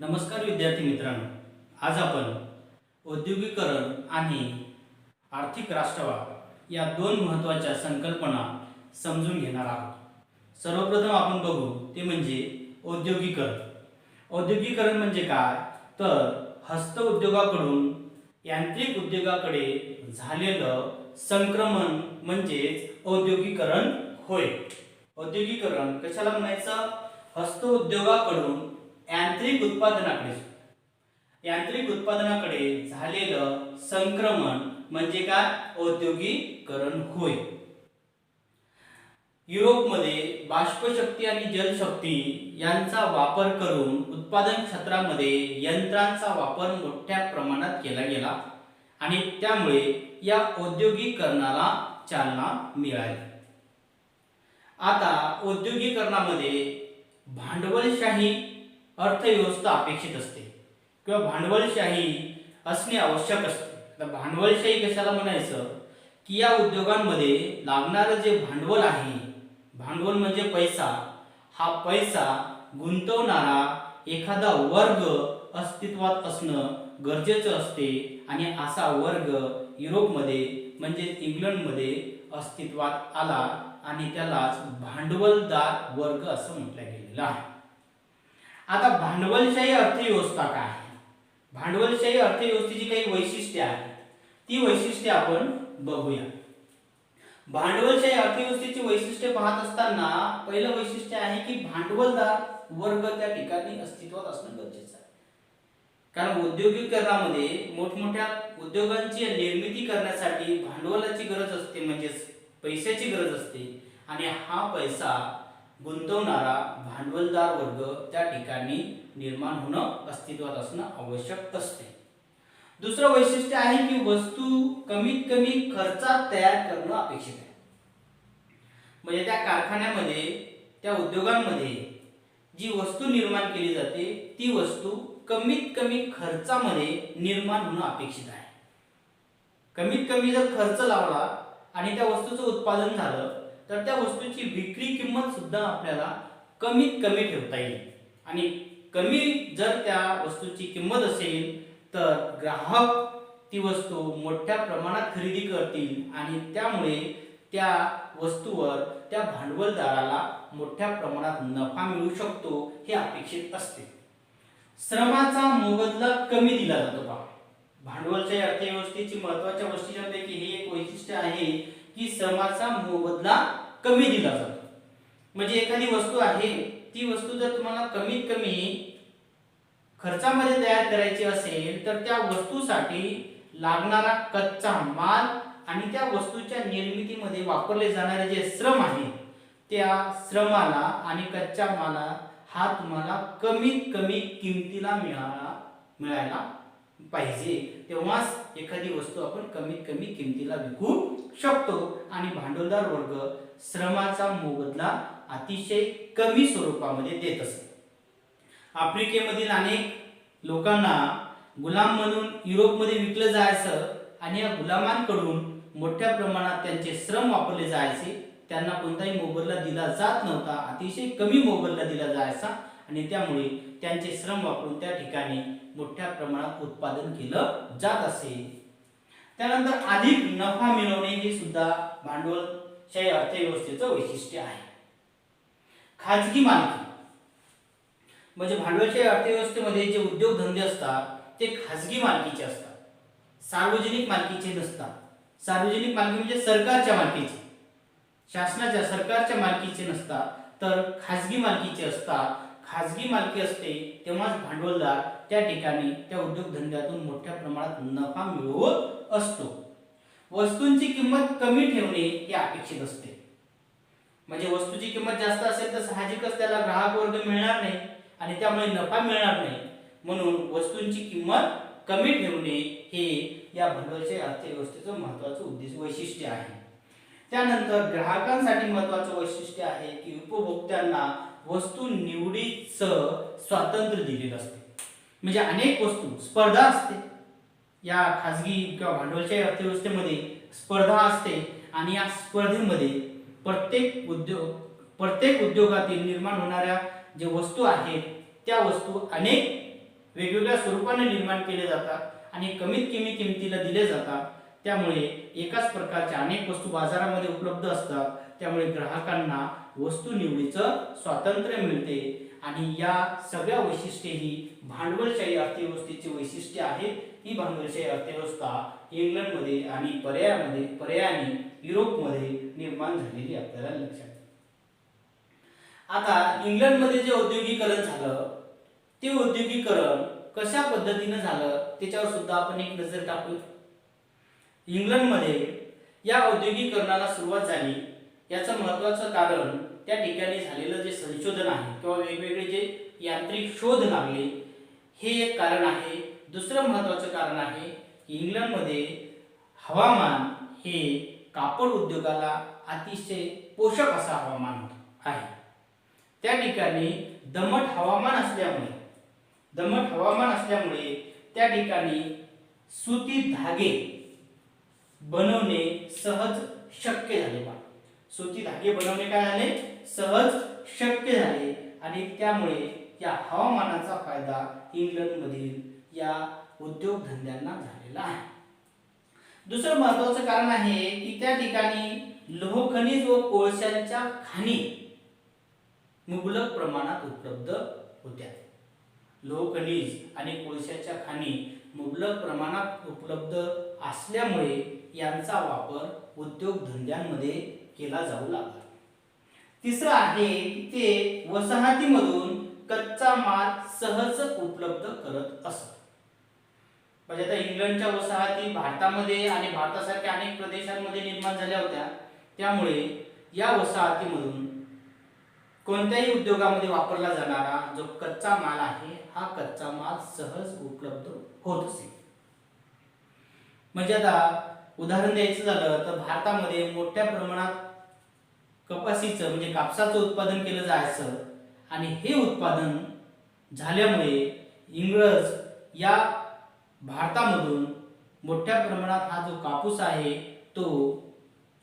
नमस्कार विद्यार्थी मित्रांनो, आज आपण औद्योगिकरण आणि आर्थिक राष्ट्रवाद या दोन महत्त्वाच्या संकल्पना समजून घेणार आहोत. सर्वप्रथम आपण बघू ते म्हणजे औद्योगिकरण. औद्योगिकरण म्हणजे काय, तर हस्त उद्योगाकडून यांत्रिक उद्योगाकडे झालेलं संक्रमण म्हणजेच औद्योगिकरण होय. औद्योगिकरण कशाला म्हणायचं? हस्त उद्योगाकडून यांत्रिक उत्पादनाकडे झालेलं संक्रमण म्हणजे काय? औद्योगिकरण होय. युरोपमध्ये बाष्पशक्ती आणि जलशक्ती यांचा वापर करून उत्पादन क्षेत्रामध्ये यंत्रांचा वापर मोठ्या प्रमाणात केला गेला आणि त्यामुळे या औद्योगिकरणाला चालना मिळाली. आता औद्योगिकरणामध्ये भांडवलशाही अर्थव्यवस्था अपेक्षित असते किंवा भांडवलशाही असणे आवश्यक असते. तर भांडवलशाही कशाला म्हणायचं की या उद्योगांमध्ये लागणारं जे भांडवल आहे, भांडवल म्हणजे पैसा, हा पैसा गुंतवणारा एखादा वर्ग अस्तित्वात असणं गरजेचं असते आणि असा वर्ग युरोपमध्ये म्हणजे इंग्लंडमध्ये अस्तित्वात आला आणि त्यालाच भांडवलदार वर्ग असं म्हटलं गेलेलं आहे. आता भांडवलशाही अर्थव्यवस्था काय आहे? भांडवलशाही अर्थव्यवस्थेची काही वैशिष्ट्ये आहेत, ती वैशिष्ट्ये आपण बघूया. भांडवलशाही अर्थव्यवस्थेची वैशिष्ट्ये पाहत असताना पहिलं वैशिष्ट्य आहे की भांडवलदार वर्ग त्या ठिकाणी अस्तित्वात असणं गरजेचं आहे. कारण औद्योगिकरणामध्ये मोठमोठ्या उद्योगांची निर्मिती करण्यासाठी भांडवलाची गरज असते, म्हणजेच पैशाची गरज असते आणि हा पैसा गुंतवणारा भांडवलदार वर्ग त्या ठिकाणी निर्माण होणं, अस्तित्वात असणं आवश्यक असते. दुसरं वैशिष्ट्य आहे की वस्तू कमीत कमी खर्चात तयार करणं अपेक्षित आहे. म्हणजे त्या कारखान्यामध्ये, त्या उद्योगांमध्ये जी वस्तू निर्माण केली जाते ती वस्तू कमीत कमी खर्चामध्ये निर्माण होणं अपेक्षित आहे. कमीत कमी जर खर्च लावला आणि त्या वस्तूचं उत्पादन झालं तर त्या वस्तूची विक्री किंमत सुद्धा आपल्याला कमीत कमी ठेवता येईल आणि कमी जर त्या वस्तूची किंमत असेल तर ग्राहक ती वस्तू मोठ्या प्रमाणात खरेदी करतील आणि त्यामुळे त्या वस्तूवर त्या भांडवलदाराला मोठ्या प्रमाणात नफा मिळू शकतो हे अपेक्षित असते. श्रमाचा मोबदला कमी दिला जातो. भांडवलशाही अर्थव्यवस्थेची महत्त्वाच्या वैशिष्ट्यांपैकी हे एक वैशिष्ट्य आहे की श्रमाचा मोबदला कमी दिला जातो. म्हणजे एखादी वस्तू आहे, ती वस्तू जर तुम्हाला कमीत कमी खर्चामध्ये तयार करायची असेल तर त्या वस्तूसाठी लागणारा कच्चा माल आणि त्या वस्तूच्या निर्मितीमध्ये वापरले जाणारे जे श्रम आहे त्या श्रमाला आणि कच्च्या माला हा तुम्हाला कमीत कमी किमतीला मिळायला पाहिजे, तेव्हाच एखादी वस्तू आपण कमीत कमी किमतीला विकू शकतो आणि भांडवलदार वर्ग श्रमाचा मोबदला अतिशय कमी स्वरूपामध्ये देत असतो. आफ्रिकेमधील अनेक लोकांना गुलाम म्हणून युरोपमध्ये विकलं जायचं आणि या गुलामांकडून मोठ्या प्रमाणात त्यांचे श्रम वापरले जायचे. त्यांना कोणताही मोबदला दिला जात नव्हता, अतिशय कमी मोबदला दिला जायचा आणि त्यामुळे त्यांचे श्रम वापरून त्या ठिकाणी मोठ्या प्रमाणात उत्पादन केलं जात असे. त्यानंतर अधिक नफा मिळवणे हे सुद्धा भांडवलशाही अर्थव्यवस्थेचं वैशिष्ट्य आहे. खाजगी मालकी म्हणजे भांडवलशाही अर्थव्यवस्थेमध्ये जे उद्योगधंदे असतात ते खाजगी मालकीचे असतात, सार्वजनिक मालकीचे नसतात. सार्वजनिक मालकी म्हणजे सरकारच्या मालकीचे, शासनाच्या सरकारच्या मालकीचे नसतात, तर खाजगी मालकीचे असतात. खाजगी मालकी असते तेव्हाच भांडवलदार त्या ठिकाणी त्या उद्योगधंद्यातून मोठ्या प्रमाणात नफा मिळवत असतो. वस्तूंची किंमत कमी ठेवणे हे अपेक्षित असते. म्हणजे वस्तूची किंमत जास्त असेल तर साहजिकच त्याला ग्राहक वर्ग मिळणार नाही आणि त्यामुळे नफा मिळणार नाही, म्हणून वस्तूंची किंमत कमी ठेवणे हे या भांडवलशाही अर्थव्यवस्थेचं महत्त्वाचं वैशिष्ट्य आहे. त्यानंतर ग्राहकांसाठी महत्त्वाचं वैशिष्ट्य आहे की उपभोक्त्यांना वस्तू निवडीचं स्वातंत्र्य दिलेलं असते. म्हणजे अनेक वस्तू स्पर्धा असते या खाजगी किंवा भांडवलशाही अर्थव्यवस्थेमध्ये, स्पर्धा असते आणि या स्पर्धेमध्ये प्रत्येक उद्योगातील निर्माण होणाऱ्या जे वस्तू आहेत त्या वस्तू अनेक वेगवेगळ्या स्वरूपाने निर्माण केले जातात आणि कमीत कमी किमतीला दिले जातात. त्यामुळे एकाच प्रकारच्या अनेक वस्तू बाजारामध्ये उपलब्ध असतात. त्यामुळे ग्राहकांना वस्तू निवडीचं स्वातंत्र्य मिळते आणि या सगळ्या वैशिष्ट्ये ही भांडवलशाही अर्थव्यवस्थेची वैशिष्ट्ये आहेत. ही भांडवलशाही अर्थव्यवस्था इंग्लंडमध्ये आणि पर्यायाने युरोपमध्ये निर्माण झालेली आपल्याला लक्षात. आता इंग्लंडमध्ये जे औद्योगिकरण झालं ते औद्योगिकरण कशा पद्धतीने झालं त्याच्यावर सुद्धा आपण एक नजर टाकू. इंग्लंडमध्ये या औद्योगिकरणाला सुरुवात झाली याचं महत्त्वाचं कारण त्या ठिकाणी झालेलं जे संशोधन आहे किंवा वेगवेगळे जे यांत्रिक शोध लागले हे एक कारण आहे. दुसरं महत्त्वाचं कारण आहे की इंग्लंडमध्ये हवामान हे कापड उद्योगाला अतिशय पोषक असं हवामान आहे. त्या ठिकाणी दमट हवामान असल्यामुळे त्या ठिकाणी सुती धागे बनवणे सहज शक्य झाले. सुती धागे बनवणे काय झाले? सहज शक्य झाले आणि त्यामुळे या हवामानाचा फायदा इंग्लंडमधील या उद्योगधंद्यांना झालेला आहे. दुसरं महत्त्वाचं कारण आहे की त्या ठिकाणी लोह खनिज व कोळशाच्या खाणी मुबलक प्रमाणात उपलब्ध होत्या. लोह खनिज आणि कोळशाच्या खाणी मुबलक प्रमाणात उपलब्ध असल्यामुळे यांचा वापर उद्योगधंद्यांमध्ये केला जाऊ लागला. तिसरं आहे की ते वसाहतीमधून कच्चा माल सहज उपलब्ध करत असत. म्हणजे आता इंग्लंडच्या वसाहती भारतामध्ये आणि भारतासारख्या अनेक प्रदेशांमध्ये निर्माण झाल्या होत्या. त्यामुळे या वसाहतीमधून कोणत्याही उद्योगामध्ये वापरला जाणारा जो कच्चा माल आहे हा कच्चा माल सहज उपलब्ध होत असे. म्हणजे आता उदाहरण द्यायचं झालं तर भारतामध्ये मोठ्या प्रमाणात कपाशीचं म्हणजे कापसाचं उत्पादन केलं जायचं आणि हे उत्पादन झाल्यामुळे इंग्रज या भारतामधून मोठ्या प्रमाणात हा जो कापूस आहे तो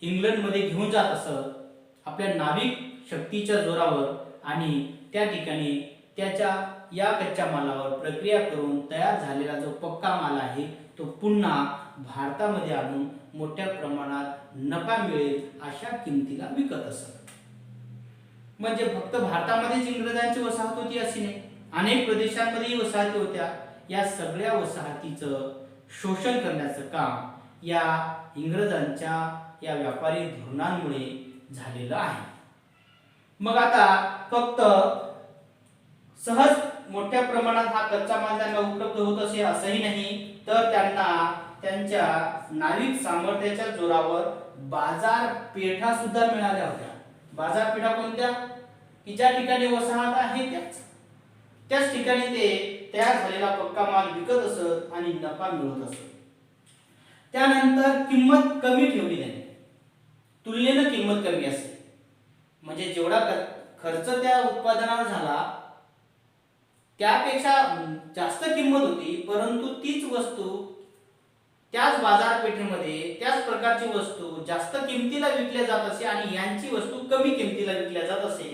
इंग्लंडमध्ये घेऊन जात असत आपल्या नाविक शक्तीच्या जोरावर आणि त्या ठिकाणी त्याच्या या कच्च्या मालावर प्रक्रिया करून तयार झालेला जो पक्का माल आहे तो पुन्हा भारतामध्ये आणून मोठ्या प्रमाणात नफा मिळेल अशा किमतीला विकत असत. म्हणजे फक्त भारतामध्येच इंग्रजांची वसाहत होती अशी नाही, अनेक प्रदेशांमध्येही वसाहती होत्या. या सगळ्या वसाहतीचं शोषण करण्याचं काम या इंग्रजांच्या या व्यापारी धोरणांमुळे झालेलं आहे. मग आता फक्त सहज मोठ्या प्रमाणात हा कच्चा माल त्यांना उपलब्ध होत असे असंही नाही, तर त्यांना त्यांच्या नाविक सामर्थ्याच्या जोरावर बाजारपेठा सुद्धा मिळाल्या होत्या. बाजारपेठा कोणत्या? की ज्या ठिकाणी वसाहत आहे त्याच ठिकाणी ते तयार झालेला पक्का माल विकत असत आणि नफा मिळवत असत. त्यानंतर किंमत कमी ठेवली त्याने, तुलनेनं किंमत कमी असते. म्हणजे जेवढा खर्च त्या उत्पादनावर झाला त्यापेक्षा जास्त किंमत होती, परंतु तीच वस्तू त्याच बाजारपेठेमध्ये त्याच प्रकारची वस्तू जास्त किमतीला विकल्या जात असे आणि यांची वस्तू कमी किमतीला विकल्या जात असे.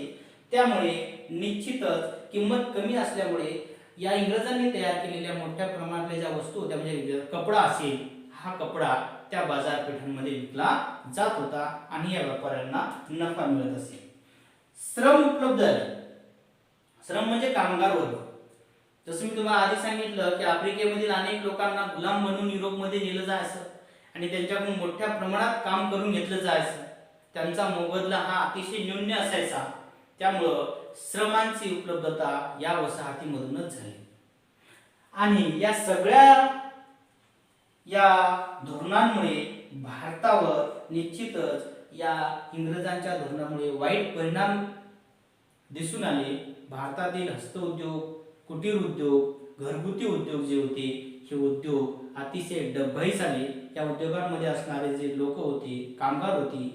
त्यामुळे निश्चितच किंमत कमी असल्यामुळे या इंग्रजांनी तयार केलेल्या मोठ्या प्रमाणातल्या ज्या वस्तू होत्या म्हणजे कपडा असेल, हा कपडा त्या बाजारपेठांमध्ये विकला जात होता आणि या व्यापाऱ्यांना नफा मिळत असे. श्रम उपलब्ध झाले. श्रम म्हणजे कामगार वर्ग. जसं मी तुम्हाला आधी सांगितलं की आफ्रिकेमधील अनेक लोकांना गुलाम म्हणून युरोपमध्ये नेलं जायचं आणि त्यांच्याकडून मोठ्या प्रमाणात काम करून घेतलं जायचं. त्यांचा मोबदला हा अतिशय न्यून असायचा. त्यामुळं श्रमांची उपलब्धता या वसाहतीमधूनच झाली आणि या सगळ्या या धोरणांमुळे भारतावर निश्चितच या इंग्रजांच्या धोरणामुळे वाईट परिणाम दिसून आले. भारतातील हस्तउद्योग, कुटीर उद्योग, घरगुती उद्योग जे होते हे उद्योग अतिशय डबघाईस आले. या उद्योगांमध्ये असणारे जे लोक होते, कामगार होते,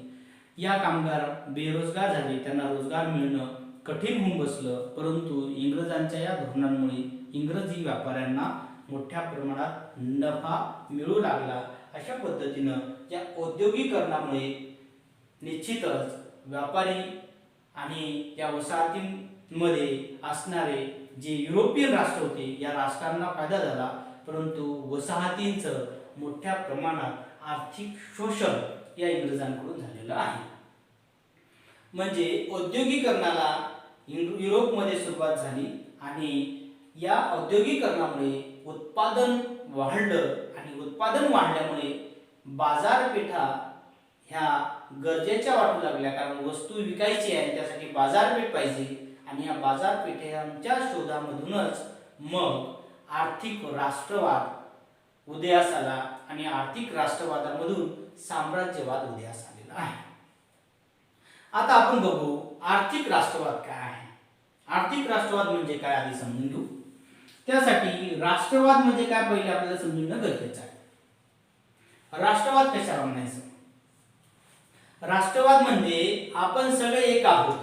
या कामगार बेरोजगार झाले. त्यांना रोजगार मिळणं कठीण होऊन बसलं. परंतु इंग्रजांच्या या धोरणांमुळे इंग्रजी व्यापाऱ्यांना मोठ्या प्रमाणात नफा मिळू लागला. अशा पद्धतीनं या औद्योगिकरणामुळे निश्चितच व्यापारी आणि या वसाहतींमध्ये असणारे जे युरोपियन राष्ट्र होते या राष्ट्रांना फायदा झाला, परंतु वसाहतींचं मोठ्या प्रमाणात आर्थिक शोषण या इंग्रजांकडून झालेलं आहे. म्हणजे औद्योगिकरणाला युरोपमध्ये सुरुवात झाली आणि या औद्योगिकरणामुळे उत्पादन वाढलं आणि उत्पादन वाढल्यामुळे बाजारपेठा ह्या गरजेच्या वाटू लागल्या, कारण वस्तू विकायची आहे त्यासाठी बाजारपेठ पाहिजे आणि या बाजारपेठेच्या शोधामधूनच मग आर्थिक राष्ट्रवाद उदयास आला आणि आर्थिक राष्ट्रवादामधून साम्राज्यवाद उदयास आलेला आहे. आता आपण बघू आर्थिक राष्ट्रवाद काय आहे. आर्थिक राष्ट्रवाद म्हणजे काय आधी समजून घेऊ. त्यासाठी राष्ट्रवाद म्हणजे काय पहिले आपल्याला समजून घेणं गरजेचं आहे. राष्ट्रवाद कशाला म्हणायचं? राष्ट्रवाद म्हणजे आपण सगळे एक आहोत.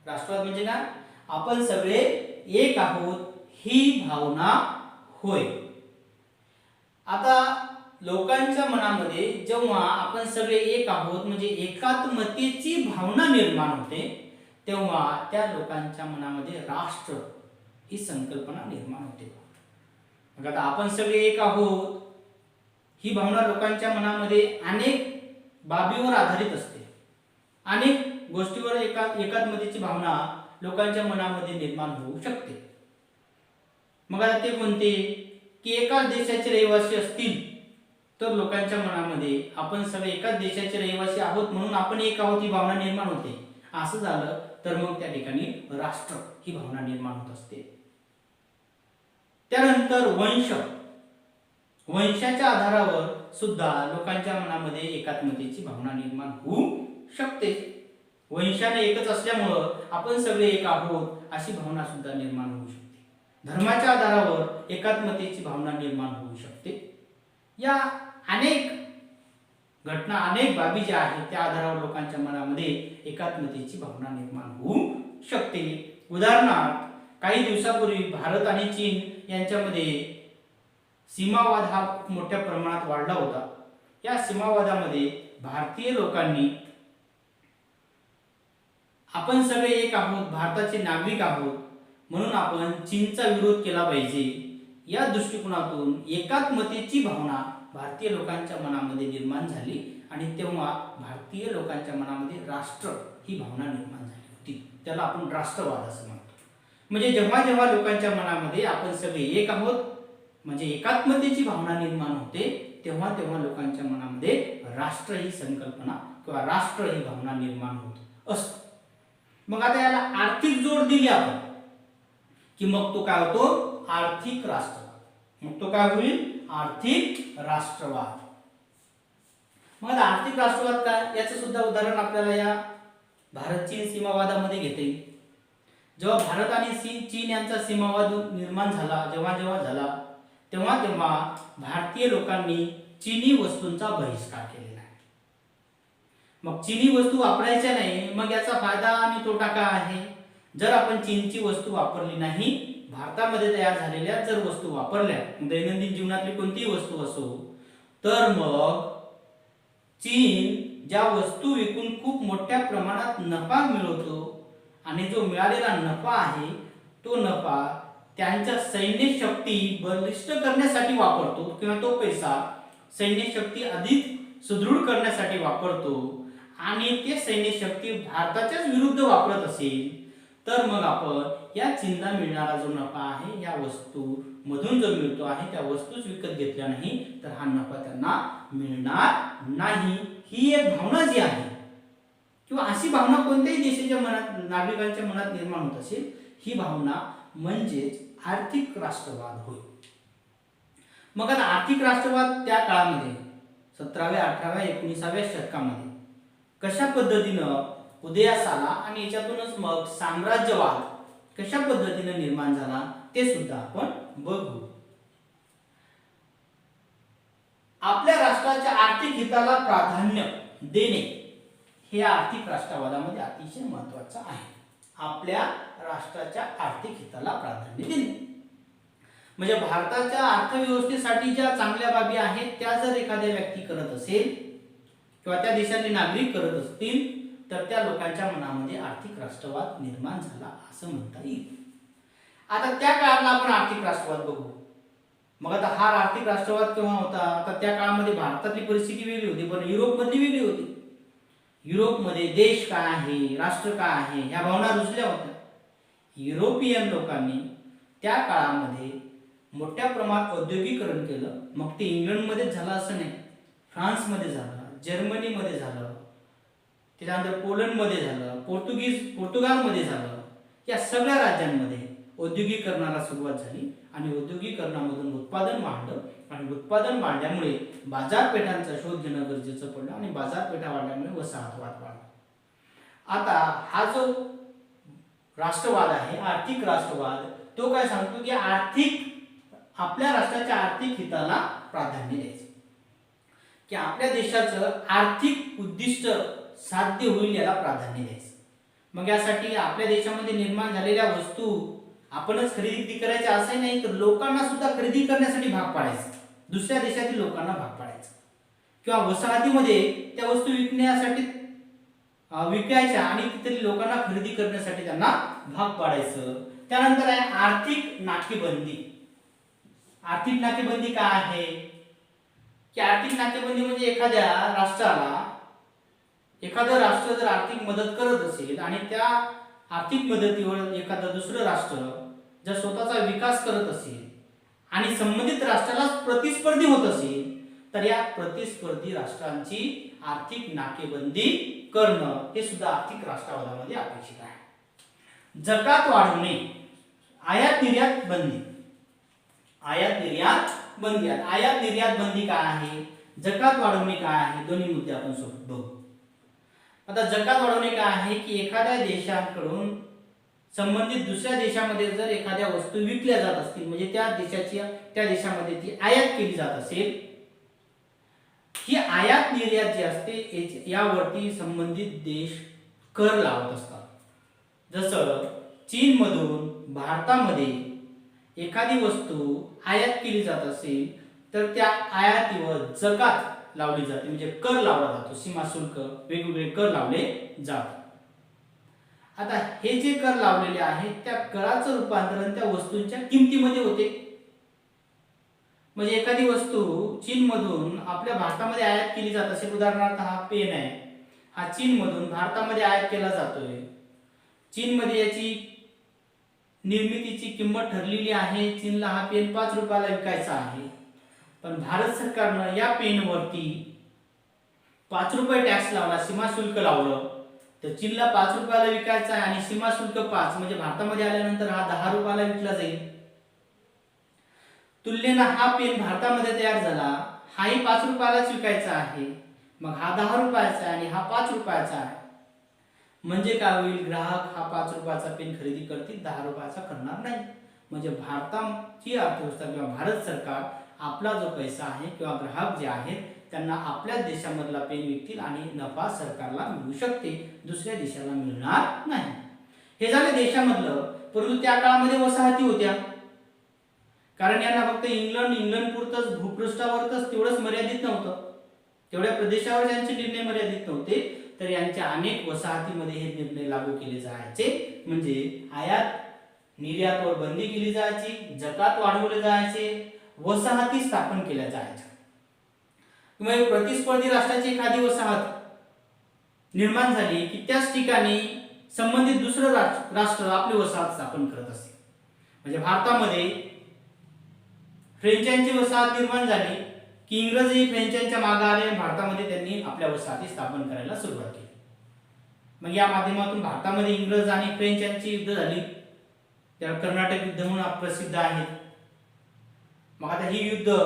राष्ट्रवाद म्हणजे काय? आपण सगळे एक आहोत ही भावना होय. आता लोकांच्या मनामध्ये जेव्हा आपण सगळे एक आहोत म्हणजे एकात्मतेची भावना निर्माण होते, तेव्हा त्या लोकांच्या मनामध्ये राष्ट्र ही संकल्पना निर्माण होते. मग आता आपण सगळे एक आहोत ही भावना लोकांच्या मनामध्ये अनेक बाबीवर आधारित असते. अनेक गोष्टीवर एकात्मतेची भावना लोकांच्या मनामध्ये निर्माण होऊ शकते. मग आता ते कोणते की एकाच देशाचे रहिवासी असतील तर लोकांच्या मनामध्ये आपण सगळे एकाच देशाचे रहिवासी आहोत म्हणून आपण एक आहोत ही भावना निर्माण होते. असं झालं तर मग त्या ठिकाणी राष्ट्र ही भावना निर्माण होत असते. त्यानंतर वंशाच्या आधारावर सुद्धा लोकांच्या मनामध्ये एकात्मतेची भावना निर्माण होऊ शकते. वंशाने एकच असल्यामुळं आपण सगळे एक आहोत अशी भावना सुद्धा निर्माण होऊ शकते. धर्माच्या आधारावर एकात्मतेची भावना निर्माण होऊ शकते. या अनेक घटना अनेक बाबी ज्या आहेत त्या आधारावर लोकांच्या मनामध्ये एकात्मतेची भावना निर्माण होऊ शकते. उदाहरणार्थ काही दिवसापूर्वी भारत आणि चीन यांच्यामध्ये सीमावाद हा मोठ्या प्रमाणात वाढला होता. या सीमावादामध्ये भारतीय लोकांनी आपण सगळे एक आहोत, भारताचे नागरिक आहोत म्हणून आपण चीनचा विरोध केला पाहिजे या दृष्टिकोनातून एकात्मतेची भावना भारतीय लोकांच्या मनामध्ये निर्माण झाली आणि तेव्हा भारतीय लोकांच्या मनामध्ये राष्ट्र ही भावना निर्माण झाली होती. त्याला आपण राष्ट्रवाद असं म्हणतो. म्हणजे जेव्हा जेव्हा लोकांच्या मनामध्ये आपण सगळे एक आहोत म्हणजे एकात्मतेची भावना निर्माण होते, तेव्हा तेव्हा लोकांच्या मनामध्ये राष्ट्र ही संकल्पना किंवा राष्ट्र ही भावना निर्माण होत असते. मग आता याला आर्थिक जोड दिली आपण की मग तो काय होतो? आर्थिक राष्ट्रवाद. मग तो काय होईल? आर्थिक राष्ट्रवाद. मग आर्थिक राष्ट्रवाद काय याचं सुद्धा उदाहरण आपल्याला या भारत चीन सीमावादामध्ये घेता येईल. जेव्हा भारत आणि चीन यांचा सीमावाद निर्माण झाला, जेव्हा झाला तेव्हा भारतीय लोकांनी चीनी वस्तूंचा बहिष्कार केलेला आहे. मग चीनी वस्तू वापरायच्या नाही, मग याचा फायदा आणि तोटा काय आहे? जर आपण चीनची वस्तू वापरली नाही, भारतामध्ये तयार झालेल्या जर वस्तू वापरल्या, दैनंदिन जीवनातली कोणतीही वस्तू असो, तर मग चीन ज्या वस्तू विकून खूप मोठ्या प्रमाणात नफा मिळवतो आणि जो मिळालेला नफा आहे तो नफा त्यांच्या सैन्य शक्ती बलिष्ठ करण्यासाठी वापरतो किंवा तो पैसा सैन्य शक्ती अधिक सुदृढ करण्यासाठी वापरतो आणि ते सैन्य शक्ती भारताच्याच विरुद्ध वापरत असेल तर मग आपण या चीनला मिळणारा जो नफा आहे या वस्तू मधून जो मिळतो आहे त्या वस्तूच विकत घेतल्या नाही तर हा नफा त्यांना मिळणार नाही. ही एक भावना जी आहे किंवा अशी भावना कोणत्याही देशाच्या मनात नागरिकांच्या मनात निर्माण होत असेल, ही भावना म्हणजेच आर्थिक राष्ट्रवाद होय. मग आता आर्थिक राष्ट्रवाद त्या काळामध्ये 17व्या 18व्या 19व्या शतकामध्ये कशा पद्धतीनं उदयास आला आणि याच्यातूनच मग साम्राज्यवाद कशा पद्धतीने निर्माण झाला ते सुद्धा आपण बघू. आपल्या राष्ट्राच्या आर्थिक हिताला प्राधान्य देणे हे आर्थिक राष्ट्रवादामध्ये अतिशय महत्त्वाचं आहे. आपल्या राष्ट्राच्या आर्थिक हिताला प्राधान्य देणे म्हणजे भारताच्या अर्थव्यवस्थेसाठी ज्या चांगल्या बाबी आहेत त्या जर एखाद्या व्यक्ती करत असेल किंवा त्या देशातले नागरिक करत असतील तर त्या लोकांच्या मनामध्ये आर्थिक राष्ट्रवाद निर्माण झाला असं म्हणता येईल. आता त्या काळाला आपण आर्थिक राष्ट्रवाद बघू. मग आता हा आर्थिक राष्ट्रवाद केव्हा होता? आता त्या काळामध्ये भारतातली परिस्थिती वेगळी होती, पण युरोपमधली वेगळी होती. युरोपमध्ये देश काय आहे, राष्ट्र काय आहे, ह्या भावना रुजल्या होत्या. युरोपियन लोकांनी त्या काळामध्ये मोठ्या प्रमाणात औद्योगिकरण केलं. मग ते इंग्लंडमध्येच झालं असं नाही, फ्रान्समध्ये झालं, जर्मनीमध्ये झालं, त्यानंतर पोलंडमध्ये झालं, पोर्तुगालमध्ये झालं. या सगळ्या राज्यांमध्ये औद्योगिकरणाला सुरुवात झाली आणि औद्योगिकरणामधून उत्पादन वाढलं आणि उत्पादन वाढल्यामुळे बाजारपेठांचा शोध घेणं गरजेचं पडलं आणि बाजारपेठा वाढल्यामुळे वसाहतवाद वाढला. आता हा जो राष्ट्रवाद आहे, आर्थिक राष्ट्रवाद, तो काय सांगतो की आपल्या राष्ट्राच्या आर्थिक हिताला प्राधान्य द्यायचं, की आपल्या देशाचं आर्थिक उद्दिष्ट साध्य होईल याला प्राधान्य द्यायचं. मग यासाठी आपल्या देशामध्ये निर्माण झालेल्या वस्तू आपणच खरेदी करायच्या असं नाही, तर लोकांना सुद्धा खरेदी करण्यासाठी भाग पाडायचं, दुसऱ्या देशातील लोकांना भाग पाडायचं, किंवा वसाहतीमध्ये त्या वस्तू विकायच्या आणि तिथल्या लोकांना खरेदी करण्यासाठी त्यांना भाग पाडायचं. त्यानंतर आहे आर्थिक नाकेबंदी. आर्थिक नाकेबंदी काय आहे? की आर्थिक नाकेबंदी म्हणजे एखादं राष्ट्र जर आर्थिक मदत करत असेल आणि त्या आर्थिक मदतीवर एखादं दुसरं राष्ट्र जर स्वतःचा विकास करत असेल आणि संबंधित राष्ट्राला प्रतिस्पर्धी होत असेल, तर या प्रतिस्पर्धी राष्ट्रांची आर्थिक नाकेबंदी करणं हे सुद्धा आर्थिक राष्ट्रवादामध्ये अपेक्षित आहे. जकात वाढवणे, आयात निर्यात बंदी. आयात निर्यात बंदी काय आहे, जकात वाढवणे काय आहे, दोन्ही मुद्दे आपण सोबत बघू. आता जकात वाढवणे काय आहे की एखाद्या देशाकडून संबंधित दुसऱ्या देशामध्ये जर एखाद्या वस्तू विकल्या जात असतील, म्हणजे त्या देशामध्ये ती आयात केली जात असेल, ही आयात निर्यात जी असते यावरती संबंधित देश कर लावत असतात. जसं चीनमधून भारतामध्ये एखादी वस्तू आयात केली जात असेल तर त्या आयातीवर जकात लावली जाते, म्हणजे कर लावला जातो, सीमा शुल्क, वेगवेगळे कर लावले जातात. आता हे जे कर लावलेले आहेत त्या कराचं रूपांतरण त्या वस्तूंच्या किमतीमध्ये होते. म्हणजे एखादी वस्तू चीनमधून आपल्या भारतामध्ये आयात केली जात असेल, उदाहरणार्थ हा पेन आहे, हा चीनमधून भारतामध्ये आयात केला जातोय. चीनमध्ये याची निर्मितीची किंमत ठरलेली आहे, चीनला हा पेन 5 रुपयाला विकायचा आहे, पण भारत सरकारनं या पेनवरती 5 रुपये टॅक्स लावला, सीमा शुल्क लावलं, तर चीनला 5 रुपयाला विकायचा आहे आणि सीमा शुल्क 5, म्हणजे भारतामध्ये आल्यानंतर हा 10 रुपयाला विकला जाईल. तुलनेनं हा पेन भारतामध्ये तयार झाला, हाही 5 रुपयालाच विकायचा आहे, मग हा 10 रुपयाचा आहे आणि हा 5 रुपयाचा आहे. म्हणजे काय होईल, ग्राहक हा 5 रुपयाचा पेन खरेदी करतील, 10 रुपयाचा करणार नाही. म्हणजे भारताची अर्थव्यवस्था किंवा भारत सरकार आपला जो पैसा आहे किंवा ग्राहक जे आहेत त्यांना आपल्या देशामधला पेन विकतील आणि नफा सरकारला मिळू शकते, दुसऱ्या देशाला मिळणार नाही. हे झाले देशामधलं. परंतु त्या काळामध्ये वसाहती होत्या, कारण यांना फक्त इंग्लंड पुरतच भूपृष्ठावरच तेवढंच मर्यादित नव्हतं, तेवढ्या प्रदेशावर यांचे निर्णय मर्यादित नव्हते, तर यांच्या अनेक वसाहतीमध्ये हे निर्णय लागू केले जायचे. म्हणजे आयात निर्यातवर बंदी केली जायची, जकात वाढवले जायचे, वसाहती स्थापन केल्या जायच्या. किंवा प्रतिस्पर्धी राष्ट्राची एखादी वसाहत निर्माण झाली की त्याच ठिकाणी संबंधित दुसरं राष्ट्र आपली वसाहत स्थापन करत असते. म्हणजे भारतामध्ये फ्रेंचांची वसाहत निर्माण झाली की इंग्रजही फ्रेंचांच्या मागे आले, भारतामध्ये त्यांनी आपल्या वसाहती स्थापन करायला सुरुवात केली. मग या माध्यमातून भारतामध्ये इंग्रज आणि फ्रेंच यांची युद्ध झाली, त्याला कर्नाटक युद्ध म्हणून प्रसिद्ध आहेत. मग आता ही युद्ध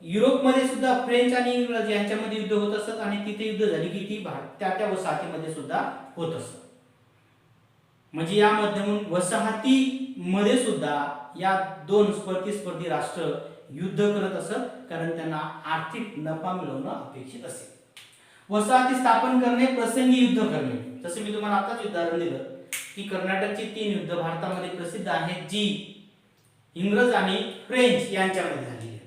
युरोपमध्ये सुद्धा फ्रेंच आणि इंग्रज यांच्यामध्ये युद्ध होत असत आणि तिथे युद्ध झाली की ती त्या वसाहतीमध्ये सुद्धा होत असत. म्हणजे यामध्ये वसाहतीमध्ये सुद्धा या दोन प्रतिस्पर्धी राष्ट्र युद्ध करत असत, कारण त्यांना आर्थिक नफा मिळवणं अपेक्षित असेल. वसाहती स्थापन करणे, प्रसंगी युद्ध करणे. जसे मी तुम्हाला आताच उदाहरण दिलं की कर्नाटकची 3 युद्ध भारतामध्ये प्रसिद्ध आहेत, जी इंग्रज आणि फ्रेंच यांच्यामध्ये झाली आहेत.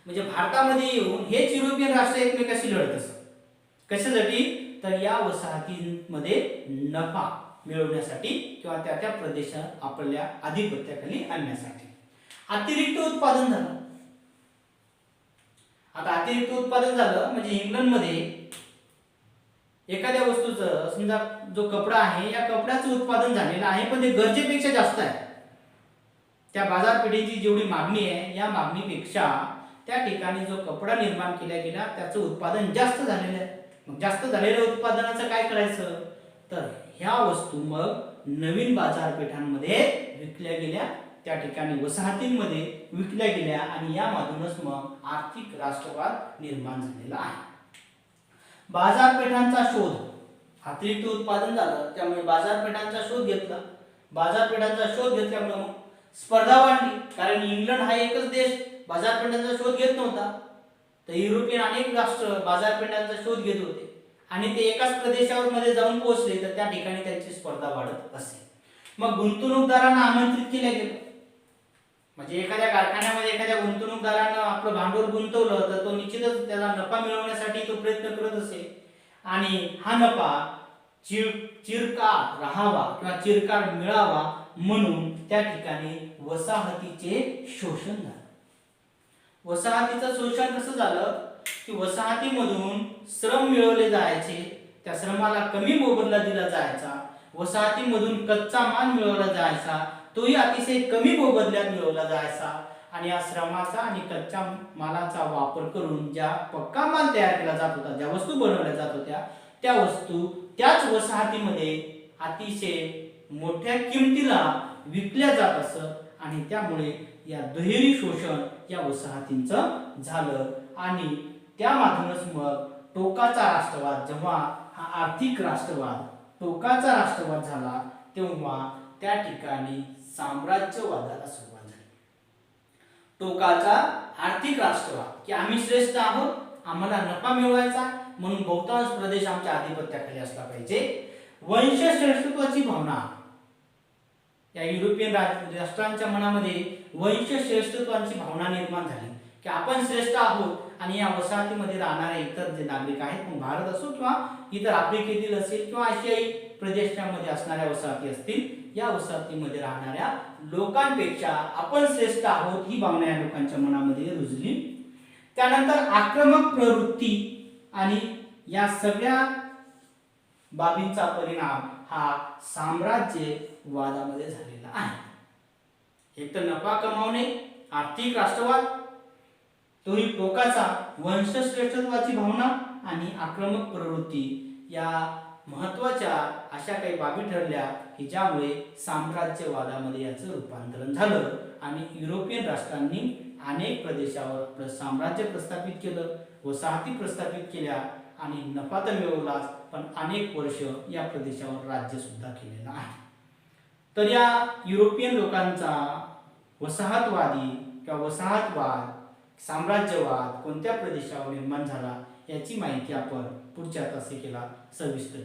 म्हणजे भारतामध्ये येऊन हेच युरोपियन राष्ट्र एकमेकाशी लढत असत. कशासाठी? तर या वसाहतींमध्ये नफा मिळवण्यासाठी किंवा त्या त्या प्रदेशात आपल्या आधिपत्याखाली आणण्यासाठी. अतिरिक्त उत्पादन झालं. आता अतिरिक्त उत्पादन झालं म्हणजे इंग्लंडमध्ये एखाद्या वस्तूचं, समजा जो कपडा आहे या कपड्याचं उत्पादन झालेलं आहे पण ते गरजेपेक्षा जास्त आहे. त्या बाजारपेठेची जेवढी मागणी आहे या मागणीपेक्षा त्या ठिकाणी जो कपडा निर्माण केला गेला त्याचं उत्पादन जास्त झालेलं आहे. मग जास्त झालेल्या उत्पादनाचं काय करायचं, तर ह्या वस्तू मग नवीन बाजारपेठांमध्ये विकल्या गेल्या, त्या ठिकाणी वसाहतींमध्ये विकल्या गेल्या आणि यामधूनच मग आर्थिक राष्ट्रवाद निर्माण झालेला आहे. बाजारपेठांचा शोध. अतिरिक्त उत्पादन झालं त्यामुळे बाजारपेठांचा शोध घेतला. बाजारपेठांचा शोध घेतल्यामुळे मग स्पर्धा वाढली, कारण इंग्लंड हा एकच देश बाजारपेठांचा शोध घेत नव्हता, तर युरोपियन अनेक राष्ट्र बाजारपेठांचा शोध घेत होते आणि ते एकाच प्रदेशावर मध्ये जाऊन पोहोचले तर त्या ठिकाणी त्यांची स्पर्धा वाढत असे. मग गुंतवणूकदारांना आमंत्रित केले गेले. म्हणजे एखाद्या कारखान्यामध्ये एखाद्या गुंतवणूकदारानं आपलं भांडवल गुंतवलं तर तो निश्चितच त्याला नफा मिळवण्यासाठी तो प्रयत्न करत असे आणि हा नफा चिरकाळ राहावा किंवा चिरकाळ मिळावा म्हणून त्या ठिकाणी वसाहतीचे शोषण झाले. वसाहतीचं शोषण कसं झालं की वसाहतीमधून श्रम मिळवले जायचे, त्या श्रमाला कमी मोबदला दिला जायचा. वसाहतीमधून कच्चा माल मिळवला जायचा, तोही अतिशय कमी मोबदल्यात मिळवला जायचा आणि या श्रमाचा आणि कच्च्या मालाचा वापर करून ज्या पक्का माल तयार केला जात होता, ज्या वस्तू बनवल्या जात होत्या त्या वस्तू त्याच वसाहतीमध्ये अतिशय मोठ्या किमतीला विकल्या जात असत आणि त्यामुळे या दुहेरी शोषण या वसाहतींचं झालं आणि त्यामधूनच मग टोकाचा राष्ट्रवाद, जेव्हा हा आर्थिक राष्ट्रवाद टोकाचा राष्ट्रवाद झाला तेव्हा त्या ठिकाणी साम्राज्यवादाला सुरुवात झाली. टोकाचा आर्थिक राष्ट्रवाद की आम्ही श्रेष्ठ आहोत, आम्हाला नफा मिळवायचा म्हणून बहुतांश प्रदेश आमच्या आधिपत्याखाली असला पाहिजे. वंश श्रेष्ठत्वाची भावना या युरोपियन राष्ट्रांच्या मनामध्ये वंश श्रेष्ठत्वाची भावना निर्माण झाली की आपण श्रेष्ठ आहोत आणि या वसाहतीमध्ये राहणारे इतर जे नागरिक आहेत, मग भारत असो किंवा इतर आफ्रिकेतील असेल किंवा आशियाई प्रदेशामध्ये असणाऱ्या वसाहती असतील, या वसाहतीमध्ये राहणाऱ्या लोकांपेक्षा आपण श्रेष्ठ आहोत ही भावना या लोकांच्या मनामध्ये रुजली. त्यानंतर आक्रमक प्रवृत्ती आणि या सगळ्या बाबींचा परिणाम हा साम्राज्यवादामध्ये झालेला आहे. एक तर नफा कमावणे, आर्थिक राष्ट्रवाद, तोही टोकाचा, वंशश्रेष्ठत्वाची भावना आणि आक्रमक प्रवृत्ती या महत्वाच्या अशा काही बाबी ठरल्या की ज्यामुळे साम्राज्यवादामध्ये याचं रूपांतरण झालं आणि युरोपियन राष्ट्रांनी अनेक प्रदेशावर आपलं साम्राज्य प्रस्थापित केलं, वसाहती प्रस्थापित केल्या आणि नफा तर मिळवलाच पण अनेक वर्ष या प्रदेशावर राज्य सुद्धा केलेलं आहे. तर या युरोपियन लोकांचा वसाहतवादी किंवा वसाहतवाद, साम्राज्यवाद कोणत्या प्रदेशावर निर्माण झाला याची माहिती आपण पुढच्या तासिकेला सविस्तर